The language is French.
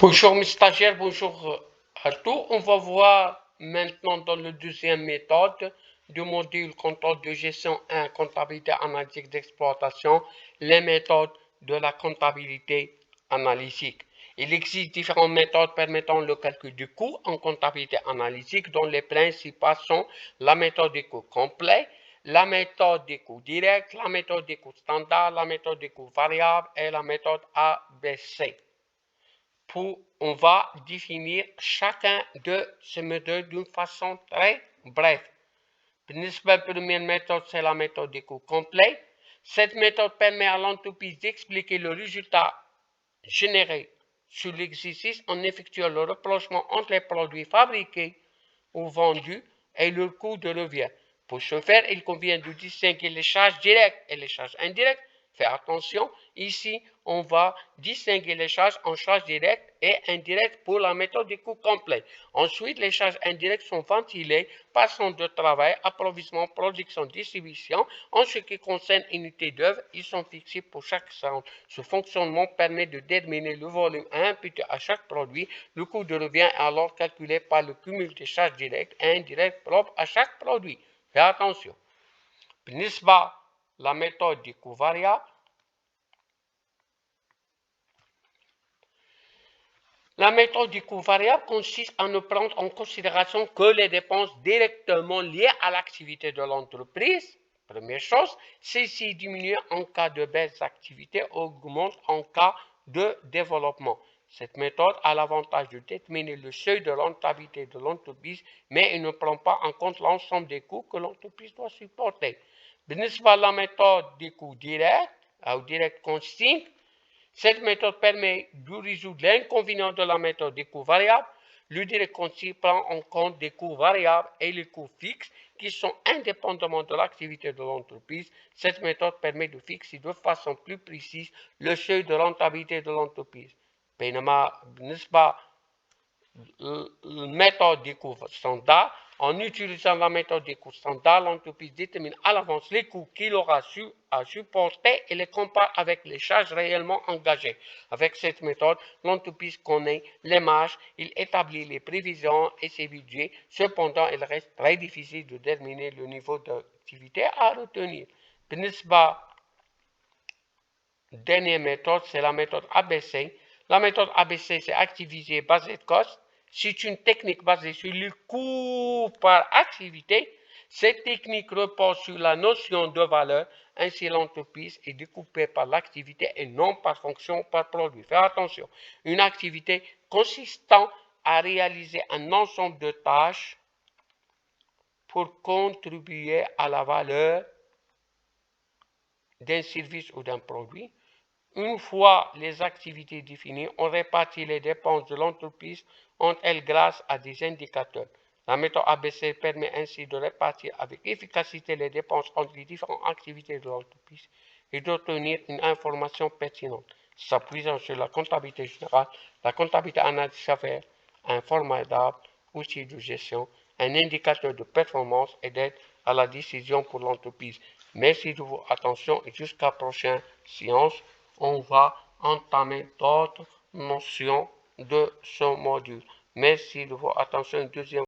Bonjour mes stagiaires, bonjour à tous. On va voir maintenant dans la deuxième méthode du module contrôle de gestion 1, comptabilité analytique d'exploitation, les méthodes de la comptabilité analytique. Il existe différentes méthodes permettant le calcul du coût en comptabilité analytique dont les principales sont la méthode des coûts complets, la méthode des coûts directs, la méthode des coûts standards, la méthode des coûts variables et la méthode ABC. On va définir chacun de ces méthodes d'une façon très brève. La première méthode, c'est la méthode des coûts complets. Cette méthode permet à l'entreprise d'expliquer le résultat généré sur l'exercice en effectuant le rapprochement entre les produits fabriqués ou vendus et leur coût de revient. Pour ce faire, il convient de distinguer les charges directes et les charges indirectes. Faites attention, ici, on va distinguer les charges en charges directes et indirectes pour la méthode des coûts complets. Ensuite, les charges indirectes sont ventilées par centre de travail, approvisionnement, production, distribution. En ce qui concerne unité d'œuvre, ils sont fixés pour chaque centre. Ce fonctionnement permet de déterminer le volume à imputer à chaque produit. Le coût de revient est alors calculé par le cumul des charges directes et indirectes propres à chaque produit. Faites attention. بالنسبة la méthode des coûts variables. La méthode du coût variable consiste à ne prendre en considération que les dépenses directement liées à l'activité de l'entreprise. Première chose, ceci diminue en cas de baisse d'activité, augmente en cas de développement. Cette méthode a l'avantage de déterminer le seuil de rentabilité de l'entreprise, mais il ne prend pas en compte l'ensemble des coûts que l'entreprise doit supporter. بالنسبة la méthode des coûts directs, ou direct costing, cette méthode permet de résoudre l'inconvénient de la méthode des coûts variables. Le direct costing prend en compte des coûts variables et les coûts fixes qui sont indépendamment de l'activité de l'entreprise. Cette méthode permet de fixer de façon plus précise le seuil de rentabilité de l'entreprise. بينما بالنسبة méthode des coûts standards, en utilisant la méthode des coûts standards, l'entreprise détermine à l'avance les coûts qu'il aura à supporter et les compare avec les charges réellement engagées. Avec cette méthode, l'entreprise connaît les marges, il établit les prévisions et ses budgets. Cependant, il reste très difficile de déterminer le niveau d'activité à retenir. Dernière méthode, c'est la méthode ABC. La méthode ABC, c'est activiser budget cost. C'est une technique basée sur le coût par activité. Cette technique repose sur la notion de valeur. Ainsi, l'entreprise est découpée par l'activité et non par fonction par produit. Faites attention. Une activité consistant à réaliser un ensemble de tâches pour contribuer à la valeur d'un service ou d'un produit. Une fois les activités définies, on répartit les dépenses de l'entreprise entre elles grâce à des indicateurs. La méthode ABC permet ainsi de répartir avec efficacité les dépenses entre les différentes activités de l'entreprise et d'obtenir une information pertinente. S'appuyant sur la comptabilité générale, la comptabilité analytique s'avère un formidable outil de gestion, un indicateur de performance et d'aide à la décision pour l'entreprise. Merci de votre attention et jusqu'à la prochaine séance. On va entamer d'autres notions de ce module. Merci de votre attention. Une deuxième